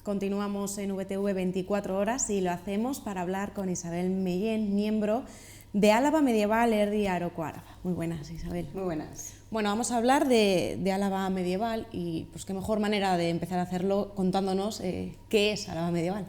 Continuamos en VTV 24 horas y lo hacemos para hablar con Isabel Mellén, miembro de Álava Medieval Erdi Aroko Araba. Muy buenas, Isabel. Muy buenas. Bueno, vamos a hablar de Álava Medieval y pues qué mejor manera de empezar a hacerlo contándonos qué es Álava Medieval.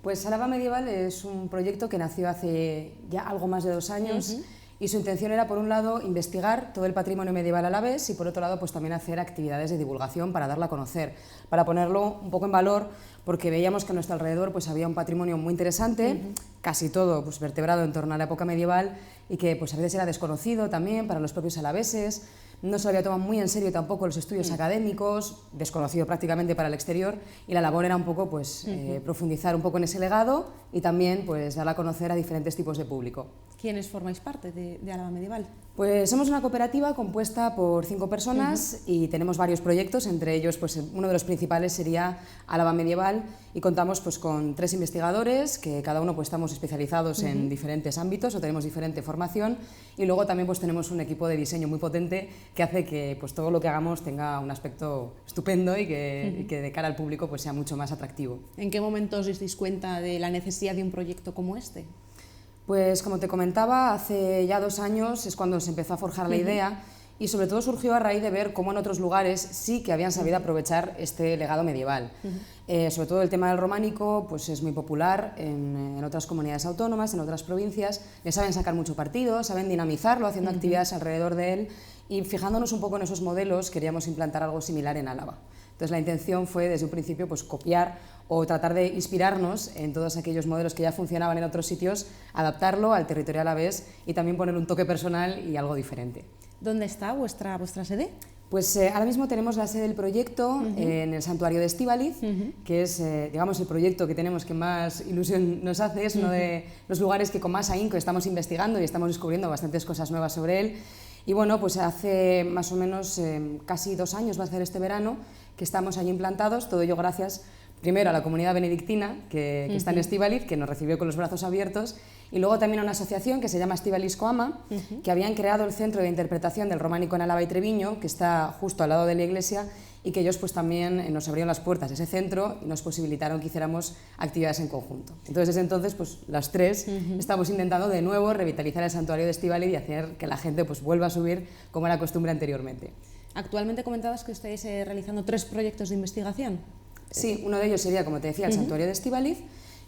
Pues Álava Medieval es un proyecto que nació hace ya algo más de 2 años y su intención era, por un lado, investigar todo el patrimonio medieval alavés y, por otro lado, pues también hacer actividades de divulgación para darlo a conocer, para ponerlo un poco en valor, porque veíamos que a nuestro alrededor pues había un patrimonio muy interesante, casi todo pues vertebrado en torno a la época medieval y que pues a veces era desconocido también para los propios alaveses. No se había tomado muy en serio tampoco los estudios académicos, desconocido prácticamente para el exterior, y la labor era un poco pues, profundizar un poco en ese legado y también pues, dar a conocer a diferentes tipos de público. ¿Quiénes formáis parte de Álava Medieval? Pues somos una cooperativa compuesta por 5 personas y tenemos varios proyectos, entre ellos pues, uno de los principales sería Álava Medieval, y contamos pues, con 3 investigadores que cada uno pues, estamos especializados en diferentes ámbitos o tenemos diferente formación, y luego también pues, tenemos un equipo de diseño muy potente que hace que pues, todo lo que hagamos tenga un aspecto estupendo y que de cara al público pues, sea mucho más atractivo. ¿En qué momento os disteis cuenta de la necesidad de un proyecto como este? Pues como te comentaba, hace ya 2 años es cuando se empezó a forjar la idea, y sobre todo surgió a raíz de ver cómo en otros lugares sí que habían sabido aprovechar este legado medieval. Sobre todo el tema del románico pues es muy popular en otras comunidades autónomas, en otras provincias, le saben sacar mucho partido, saben dinamizarlo haciendo actividades alrededor de él, y fijándonos un poco en esos modelos queríamos implantar algo similar en Álava. Entonces la intención fue desde un principio pues, copiar o tratar de inspirarnos en todos aquellos modelos que ya funcionaban en otros sitios, adaptarlo al territorio alavés y también poner un toque personal y algo diferente. ¿Dónde está vuestra sede? Pues ahora mismo tenemos la sede del proyecto en el santuario de Estíbaliz, que es digamos, el proyecto que tenemos que más ilusión nos hace, es uno de los lugares que con más ahínco estamos investigando y estamos descubriendo bastantes cosas nuevas sobre él. Y bueno, pues hace más o menos casi 2 años, va a ser este verano, que estamos allí implantados, todo ello gracias primero a la comunidad benedictina que está en Estíbaliz, que nos recibió con los brazos abiertos, y luego también a una asociación que se llama Estíbaliz Coama, que habían creado el Centro de Interpretación del Románico en Álava y Treviño, que está justo al lado de la iglesia, y que ellos pues también nos abrieron las puertas de ese centro y nos posibilitaron que hiciéramos actividades en conjunto. Entonces desde entonces pues las 3 estamos intentando de nuevo revitalizar el santuario de Estíbaliz y hacer que la gente pues vuelva a subir como era costumbre anteriormente. Actualmente comentabas que estáis realizando 3 proyectos de investigación. Sí, uno de ellos sería, como te decía, el santuario de Estíbaliz,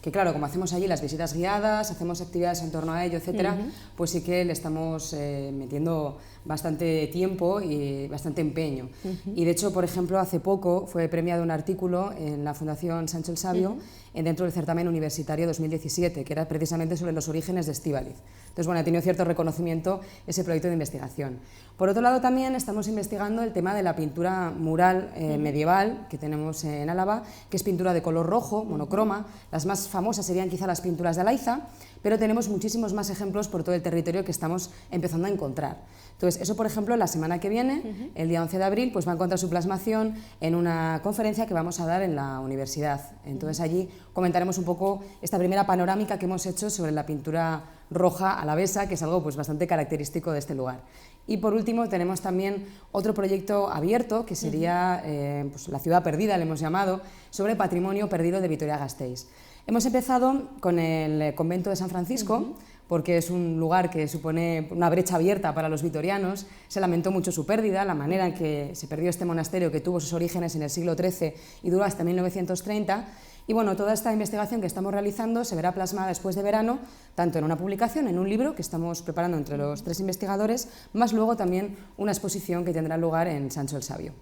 que claro, como hacemos allí las visitas guiadas, hacemos actividades en torno a ello, etcétera, pues sí que le estamos metiendo bastante tiempo y bastante empeño. Y de hecho, por ejemplo, hace poco fue premiado un artículo en la Fundación Sancho el Sabio dentro del certamen universitario 2017, que era precisamente sobre los orígenes de Estíbaliz. Entonces, bueno, ha tenido cierto reconocimiento ese proyecto de investigación. Por otro lado, también estamos investigando el tema de la pintura mural medieval que tenemos en Álava, que es pintura de color rojo, monocroma. Las más famosas serían quizá las pinturas de Alaiza, pero tenemos muchísimos más ejemplos por todo el territorio que estamos empezando a encontrar. Entonces, eso, por ejemplo, la semana que viene, el día 11 de abril, pues va a encontrar su plasmación en una conferencia que vamos a dar en la universidad. Entonces, allí comentaremos un poco esta primera panorámica que hemos hecho sobre la pintura roja alavesa, que es algo pues, bastante característico de este lugar. Y por último tenemos también otro proyecto abierto, que sería pues, la ciudad perdida, le hemos llamado, sobre patrimonio perdido de Vitoria-Gasteiz. Hemos empezado con el convento de San Francisco, porque es un lugar que supone una brecha abierta para los vitorianos. Se lamentó mucho su pérdida, la manera en que se perdió este monasterio, que tuvo sus orígenes en el siglo XIII y duró hasta 1930. Y bueno, toda esta investigación que estamos realizando se verá plasmada después de verano, tanto en una publicación, en un libro que estamos preparando entre los 3 investigadores, más luego también una exposición que tendrá lugar en Sancho el Sabio.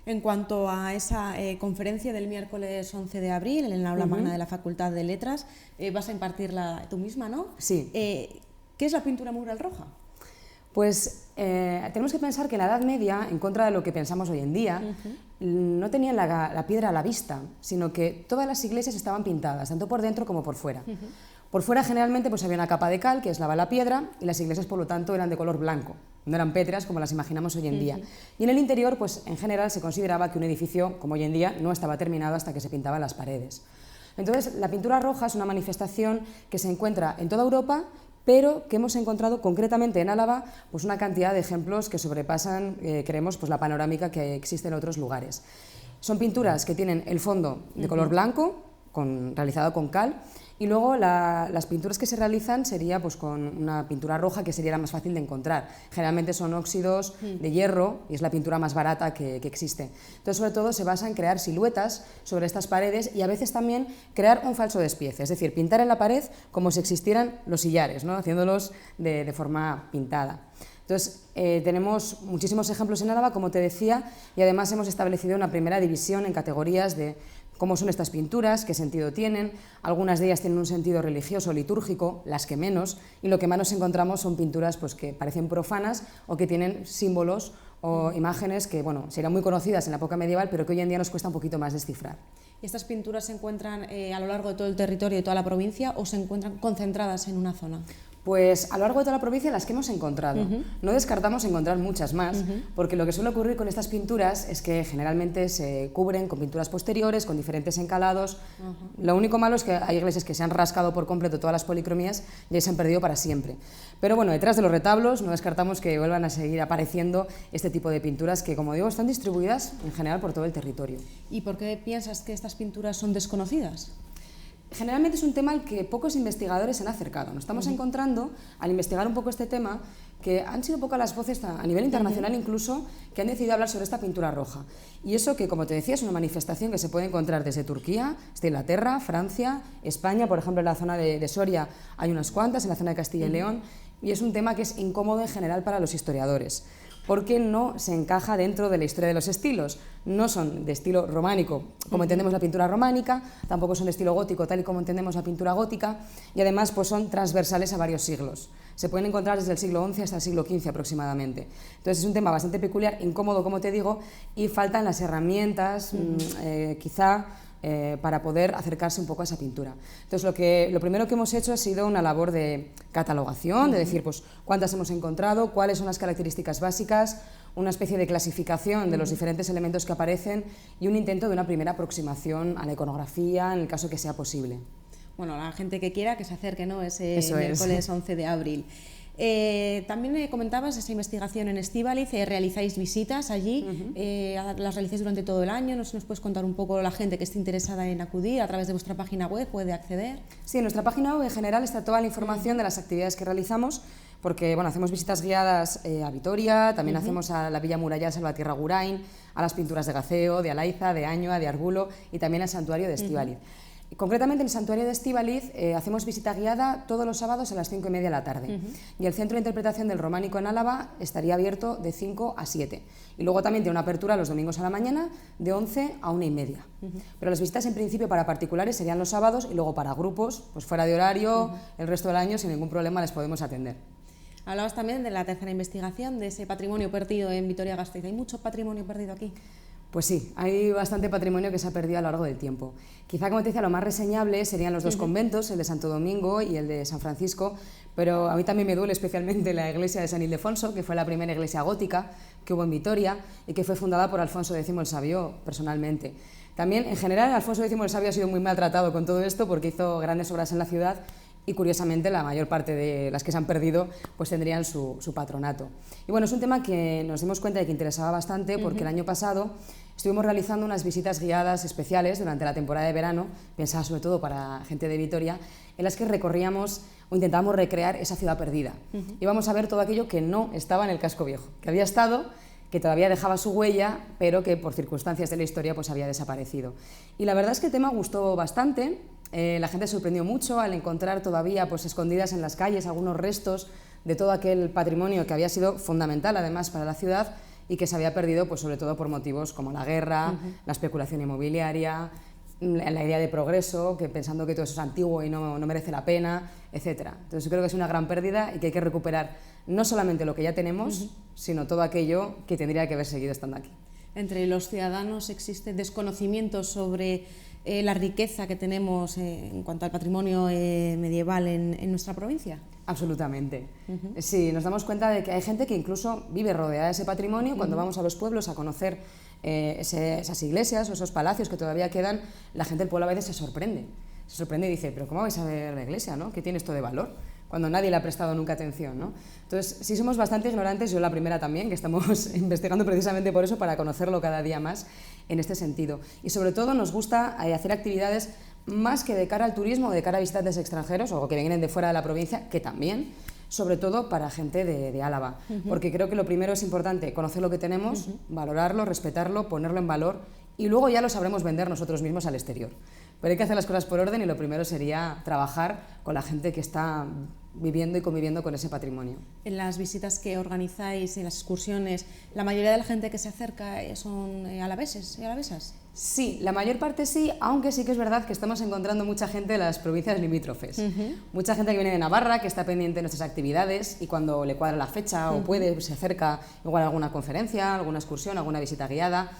En cuanto a esa conferencia del miércoles 11 de abril en el aula magna de la Facultad de Letras, vas a impartirla tú misma, ¿no? Sí. ¿Qué es la pintura mural roja? Pues tenemos que pensar que en la Edad Media, en contra de lo que pensamos hoy en día, no tenían la piedra a la vista, sino que todas las iglesias estaban pintadas, tanto por dentro como por fuera. Por fuera generalmente pues, había una capa de cal que aislaba la piedra y las iglesias por lo tanto eran de color blanco, no eran pétreas como las imaginamos hoy en día. Y en el interior pues, en general se consideraba que un edificio como hoy en día no estaba terminado hasta que se pintaban las paredes. Entonces la pintura roja es una manifestación que se encuentra en toda Europa, pero que hemos encontrado concretamente en Álava pues una cantidad de ejemplos que sobrepasan, creemos, pues la panorámica que existe en otros lugares. Son pinturas que tienen el fondo de color blanco, realizado con cal, y luego las pinturas que se realizan sería pues, con una pintura roja, que sería la más fácil de encontrar. Generalmente son óxidos de hierro y es la pintura más barata que existe. Entonces, sobre todo, se basa en crear siluetas sobre estas paredes y a veces también crear un falso despiece, es decir, pintar en la pared como si existieran los sillares, ¿no? Haciéndolos de forma pintada. Entonces, tenemos muchísimos ejemplos en Álava, como te decía, y además hemos establecido una primera división en categorías de cómo son estas pinturas, qué sentido tienen. Algunas de ellas tienen un sentido religioso, litúrgico, las que menos, y lo que más nos encontramos son pinturas pues, que parecen profanas o que tienen símbolos o imágenes que bueno, serían muy conocidas en la época medieval, pero que hoy en día nos cuesta un poquito más descifrar. ¿Y estas pinturas se encuentran a lo largo de todo el territorio de toda la provincia o se encuentran concentradas en una zona? Pues a lo largo de toda la provincia las que hemos encontrado. No descartamos encontrar muchas más, porque lo que suele ocurrir con estas pinturas es que generalmente se cubren con pinturas posteriores, con diferentes encalados. Lo único malo es que hay iglesias que se han rascado por completo todas las policromías y ahí se han perdido para siempre. Pero bueno, detrás de los retablos no descartamos que vuelvan a seguir apareciendo este tipo de pinturas que, como digo, están distribuidas en general por todo el territorio. ¿Y por qué piensas que estas pinturas son desconocidas? Generalmente es un tema al que pocos investigadores se han acercado. Nos estamos encontrando, al investigar un poco este tema, que han sido pocas las voces, a nivel internacional incluso, que han decidido hablar sobre esta pintura roja. Y eso que, como te decía, es una manifestación que se puede encontrar desde Turquía, desde Inglaterra, Francia, España, por ejemplo, en la zona de Soria hay unas cuantas, en la zona de Castilla y León, y es un tema que es incómodo en general para los historiadores, porque no se encaja dentro de la historia de los estilos. No son de estilo románico, como entendemos la pintura románica, tampoco son de estilo gótico, tal y como entendemos la pintura gótica, y además pues, son transversales a varios siglos. Se pueden encontrar desde el siglo XI hasta el siglo XV aproximadamente. Entonces es un tema bastante peculiar, incómodo, como te digo, y faltan las herramientas, quizá, para poder acercarse un poco a esa pintura. Entonces lo primero que hemos hecho ha sido una labor de catalogación, de decir pues, cuántas hemos encontrado, cuáles son las características básicas, una especie de clasificación de los diferentes elementos que aparecen y un intento de una primera aproximación a la iconografía en el caso que sea posible. Bueno, la gente que quiera que se acerque, ¿no? Ese Eso miércoles 11 de abril. También comentabas esa investigación en Estíbaliz, realizáis visitas allí, las realizáis durante todo el año. ¿Nos puedes contar un poco la gente que esté interesada en acudir a través de vuestra página web, puede acceder? Sí, en nuestra página web en general está toda la información de las actividades que realizamos, porque bueno, hacemos visitas guiadas a Vitoria, también hacemos a la Villa Muralla, Salvatierra Gurain, a las pinturas de Gaceo, de Alaiza, de Añoa, de Arbulo y también al santuario de Estíbaliz. Concretamente en el santuario de Estíbaliz hacemos visita guiada todos los sábados a las 5:30 de la tarde y el Centro de Interpretación del Románico en Álava estaría abierto de 5 a 7 y luego también tiene una apertura los domingos a la mañana de 11 a 1:30. Pero las visitas en principio para particulares serían los sábados y luego para grupos, pues fuera de horario, el resto del año sin ningún problema les podemos atender. Hablabas también de la tercera investigación, de ese patrimonio perdido en Vitoria-Gasteiz. ¿Hay mucho patrimonio perdido aquí? Pues sí, hay bastante patrimonio que se ha perdido a lo largo del tiempo. Quizá, como te decía, lo más reseñable serían los dos conventos, el de Santo Domingo y el de San Francisco, pero a mí también me duele especialmente la iglesia de San Ildefonso, que fue la primera iglesia gótica que hubo en Vitoria y que fue fundada por Alfonso X el Sabio personalmente. También, en general, Alfonso X el Sabio ha sido muy maltratado con todo esto porque hizo grandes obras en la ciudad y, curiosamente, la mayor parte de las que se han perdido pues tendrían su patronato. Y bueno, es un tema que nos dimos cuenta de que interesaba bastante porque el año pasado estuvimos realizando unas visitas guiadas especiales durante la temporada de verano, pensadas sobre todo para gente de Vitoria, en las que recorríamos o intentábamos recrear esa ciudad perdida. Íbamos a ver todo aquello que no estaba en el casco viejo, que había estado, que todavía dejaba su huella, pero que por circunstancias de la historia pues había desaparecido. Y la verdad es que el tema gustó bastante. La gente se sorprendió mucho al encontrar todavía pues, escondidas en las calles algunos restos de todo aquel patrimonio que había sido fundamental además para la ciudad y que se había perdido pues, sobre todo por motivos como la guerra, la especulación inmobiliaria, la idea de progreso, que pensando que todo eso es antiguo y no merece la pena, etc. Entonces yo creo que es una gran pérdida y que hay que recuperar no solamente lo que ya tenemos, sino todo aquello que tendría que haber seguido estando aquí. Entre los ciudadanos existe desconocimiento sobre la riqueza que tenemos en cuanto al patrimonio medieval en nuestra provincia. Absolutamente. Sí, nos damos cuenta de que hay gente que incluso vive rodeada de ese patrimonio. Cuando vamos a los pueblos a conocer esas iglesias o esos palacios que todavía quedan, la gente del pueblo a veces se sorprende y dice, pero ¿cómo vais a ver la iglesia, ¿no? ¿Qué tiene esto de valor? Cuando nadie le ha prestado nunca atención, ¿no? Entonces, sí somos bastante ignorantes, yo la primera también, que estamos investigando precisamente por eso, para conocerlo cada día más. en este sentido. Y sobre todo nos gusta hacer actividades más que de cara al turismo o de cara a visitantes extranjeros o que vienen de fuera de la provincia, que también, sobre todo para gente de Álava, porque creo que lo primero es importante conocer lo que tenemos, valorarlo, respetarlo, ponerlo en valor y luego ya lo sabremos vender nosotros mismos al exterior. Pero hay que hacer las cosas por orden y lo primero sería trabajar con la gente que está viviendo y conviviendo con ese patrimonio. En las visitas que organizáis, en las excursiones, ¿la mayoría de la gente que se acerca son alaveses y alavesas? Sí, la mayor parte sí, aunque sí que es verdad que estamos encontrando mucha gente de las provincias limítrofes. Mucha gente que viene de Navarra, que está pendiente de nuestras actividades y cuando le cuadra la fecha o puede, se acerca igual a alguna conferencia, alguna excursión, alguna visita guiada.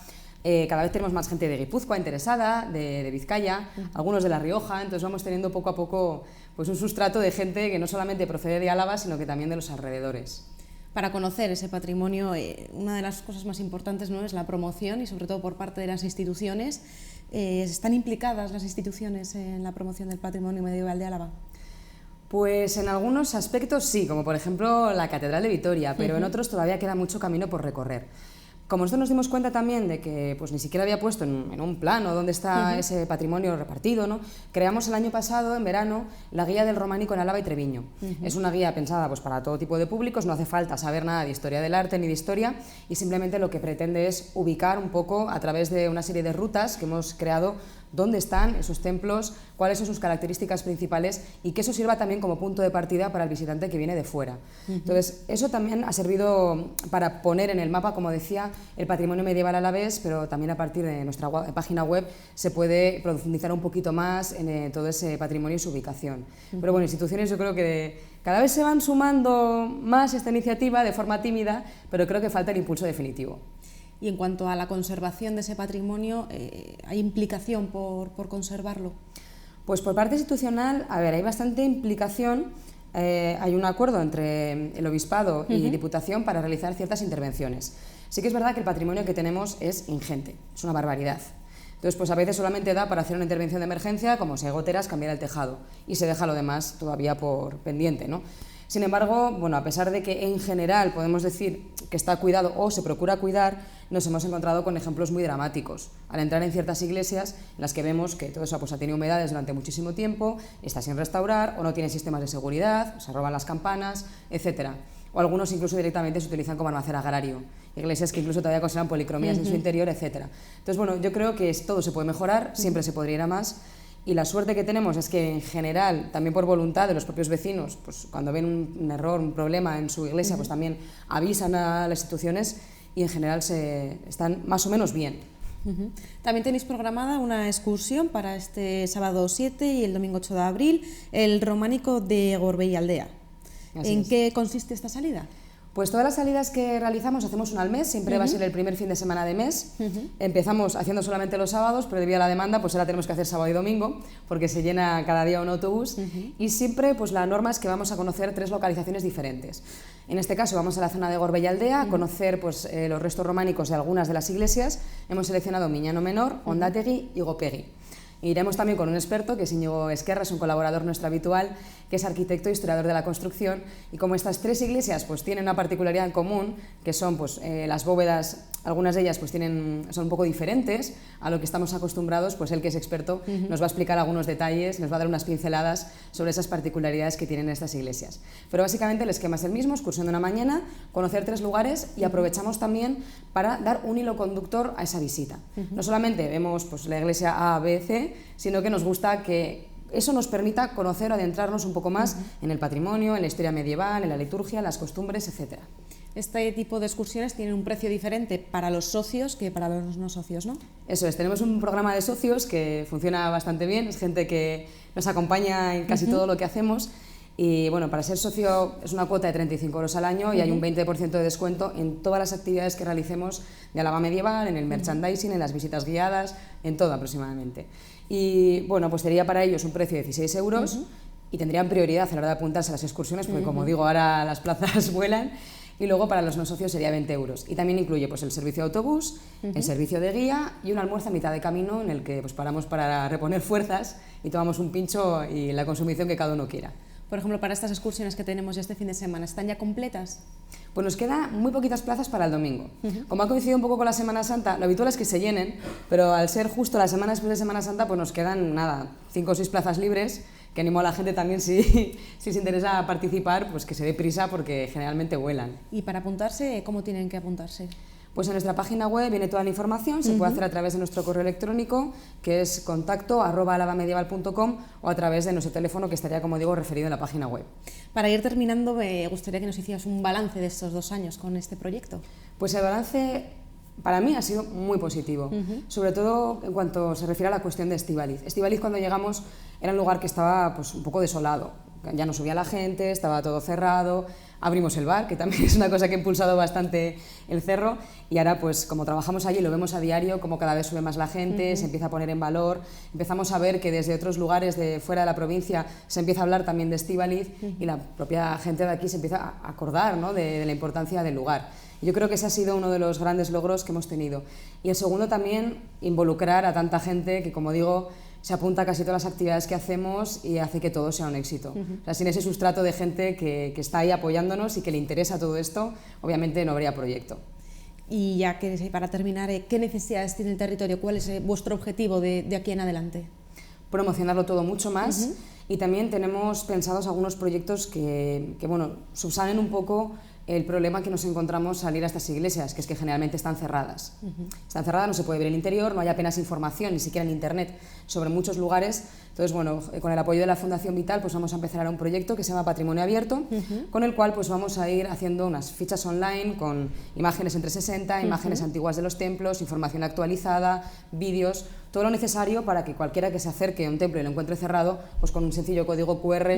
Cada vez tenemos más gente de Guipúzcoa interesada, de Vizcaya, algunos de La Rioja, entonces vamos teniendo poco a poco pues un sustrato de gente que no solamente procede de Álava, sino que también de los alrededores. Para conocer ese patrimonio, una de las cosas más importantes, ¿no?, es la promoción y sobre todo por parte de las instituciones. ¿Están implicadas las instituciones en la promoción del patrimonio medieval de Álava? Pues en algunos aspectos sí, como por ejemplo la Catedral de Vitoria, pero en otros todavía queda mucho camino por recorrer. Como nosotros nos dimos cuenta también de que pues, ni siquiera había puesto en un plano dónde está ese patrimonio repartido, ¿no?, creamos el año pasado, en verano, la guía del románico en Álava y Treviño. Es una guía pensada pues, para todo tipo de públicos, no hace falta saber nada de historia del arte ni de historia, y simplemente lo que pretende es ubicar un poco a través de una serie de rutas que hemos creado dónde están esos templos, cuáles son sus características principales y que eso sirva también como punto de partida para el visitante que viene de fuera. Entonces, eso también ha servido para poner en el mapa, como decía, el patrimonio medieval alavés, pero también a partir de nuestra página web se puede profundizar un poquito más en todo ese patrimonio y su ubicación. Pero bueno, instituciones yo creo que cada vez se van sumando más esta iniciativa de forma tímida, pero creo que falta el impulso definitivo. Y en cuanto a la conservación de ese patrimonio, ¿hay implicación por conservarlo? Pues por parte institucional, a ver, hay bastante implicación. Hay un acuerdo entre el Obispado y Diputación para realizar ciertas intervenciones. Sí que es verdad que el patrimonio que tenemos es ingente, es una barbaridad. Entonces, pues a veces solamente da para hacer una intervención de emergencia, como si hay goteras, cambiar el tejado, y se deja lo demás todavía por pendiente, ¿no? Sin embargo, bueno, a pesar de que en general podemos decir que está cuidado o se procura cuidar, nos hemos encontrado con ejemplos muy dramáticos. Al entrar en ciertas iglesias en las que vemos que todo eso pues, ha tenido humedades durante muchísimo tiempo, está sin restaurar o no tiene sistemas de seguridad, se roban las campanas, etc. O algunos incluso directamente se utilizan como almacén agrario. Iglesias que incluso todavía conservan policromías en su interior, etc. Entonces, bueno, yo creo que todo se puede mejorar, siempre se podría ir a más. Y la suerte que tenemos es que en general, también por voluntad de los propios vecinos, pues cuando ven un error, un problema en su iglesia, pues también avisan a las instituciones y en general están más o menos bien. También tenéis programada una excursión para este sábado 7 y el domingo 8 de abril, el románico de Gorbei Aldea. ¿En qué consiste esta salida? Pues todas las salidas que realizamos hacemos una al mes, siempre va a ser el primer fin de semana de mes. Empezamos haciendo solamente los sábados, pero debido a la demanda, pues ahora tenemos que hacer sábado y domingo, porque se llena cada día un autobús. Y siempre pues la norma es que vamos a conocer 3 localizaciones diferentes. En este caso vamos a la zona de Gorbei Aldea a conocer pues, los restos románicos de algunas de las iglesias. Hemos seleccionado Miñano Menor, Ondategui y Gopegui. Iremos también con un experto, que es Íñigo Esquerra, es un colaborador nuestro habitual, que es arquitecto e historiador de la construcción, y como estas 3 iglesias pues, tienen una particularidad en común, que son pues, las bóvedas, algunas de ellas pues, son un poco diferentes a lo que estamos acostumbrados, pues él, que es experto, nos va a explicar algunos detalles, nos va a dar unas pinceladas sobre esas particularidades que tienen estas iglesias. Pero básicamente el esquema es el mismo, excursión de una mañana, conocer 3 lugares y aprovechamos también para dar un hilo conductor a esa visita. No solamente vemos pues, la iglesia A, B, C, sino que nos gusta que eso nos permita conocer o adentrarnos un poco más en el patrimonio, en la historia medieval, en la liturgia, en las costumbres, etc. Este tipo de excursiones tienen un precio diferente para los socios que para los no socios, ¿no? Eso es, tenemos un programa de socios que funciona bastante bien, es gente que nos acompaña en casi todo lo que hacemos. Y bueno, para ser socio es una cuota de 35 euros al año y hay un 20% de descuento en todas las actividades que realicemos de Álava medieval, en el merchandising, en las visitas guiadas, en todo aproximadamente. Y bueno, pues sería para ellos un precio de 16 euros y tendrían prioridad a la hora de apuntarse a las excursiones, porque como digo, ahora las plazas vuelan. Y luego para los no socios sería 20 euros. Y también incluye pues, el servicio de autobús, el servicio de guía y un almuerzo a mitad de camino en el que pues, paramos para reponer fuerzas y tomamos un pincho y la consumición que cada uno quiera. por ejemplo, para estas excursiones que tenemos ya este fin de semana, ¿están ya completas? Pues nos quedan muy poquitas plazas para el domingo. Como ha coincidido un poco con la Semana Santa, lo habitual es que se llenen, pero al ser justo la semana después de Semana Santa, pues nos quedan, 5 o 6 plazas libres, que animo a la gente también, si se interesa participar, pues que se dé prisa porque generalmente vuelan. Y para apuntarse, ¿cómo tienen que apuntarse? Pues en nuestra página web viene toda la información, se puede hacer a través de nuestro correo electrónico, que es contacto@alavamedieval.com, o a través de nuestro teléfono, que estaría, como digo, referido en la página web. Para ir terminando, me gustaría que nos hicieras un balance de estos 2 años con este proyecto. Pues el balance para mí ha sido muy positivo, sobre todo en cuanto se refiere a la cuestión de Estíbaliz. Estíbaliz, cuando llegamos, era un lugar que estaba pues, un poco desolado, ya no subía la gente, estaba todo cerrado. Abrimos el bar, que también es una cosa que ha impulsado bastante el cerro, y ahora pues como trabajamos allí lo vemos a diario, como cada vez sube más la gente, se empieza a poner en valor, empezamos a ver que desde otros lugares de fuera de la provincia se empieza a hablar también de Estíbaliz, y la propia gente de aquí se empieza a acordar, ¿no?, de la importancia del lugar. Yo creo que ese ha sido uno de los grandes logros que hemos tenido. Y el segundo también, involucrar a tanta gente que, como digo, se apunta a casi todas las actividades que hacemos y hace que todo sea un éxito. O sea, sin ese sustrato de gente que está ahí apoyándonos y que le interesa todo esto, obviamente no habría proyecto. Y ya que para terminar, ¿qué necesidades tiene el territorio? ¿Cuál es vuestro objetivo de aquí en adelante? Promocionarlo todo mucho más, y también tenemos pensados algunos proyectos que bueno, subsanen un poco el problema que nos encontramos al ir a estas iglesias, que es que generalmente están cerradas. Están cerradas, no se puede ver el interior, no hay apenas información, ni siquiera en internet, sobre muchos lugares. Entonces, bueno, con el apoyo de la Fundación Vital, pues vamos a empezar ahora un proyecto que se llama Patrimonio Abierto, con el cual pues vamos a ir haciendo unas fichas online con imágenes en 360, imágenes antiguas de los templos, información actualizada, vídeos, todo lo necesario para que cualquiera que se acerque a un templo y lo encuentre cerrado, pues con un sencillo código QR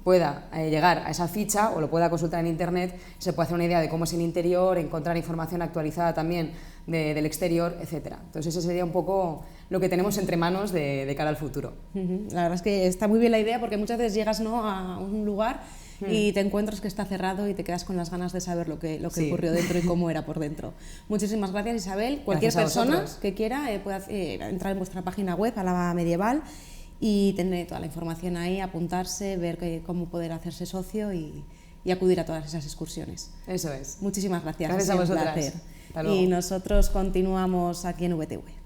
pueda llegar a esa ficha o lo pueda consultar en internet, se puede hacer una idea de cómo es el interior, encontrar información actualizada también del exterior, etc. Entonces ese sería un poco lo que tenemos entre manos de cara al futuro. La verdad es que está muy bien la idea, porque muchas veces llegas, ¿no?, a un lugar y te encuentras que está cerrado y te quedas con las ganas de saber lo que ocurrió dentro y cómo era por dentro. Muchísimas gracias, Isabel. Cualquier persona que quiera puede entrar en vuestra página web, Álava Medieval, y tener toda la información ahí, apuntarse, ver cómo poder hacerse socio y acudir a todas esas excursiones. Eso es. Muchísimas gracias. Gracias a vosotras. Un placer. Y nosotros continuamos aquí en VTV.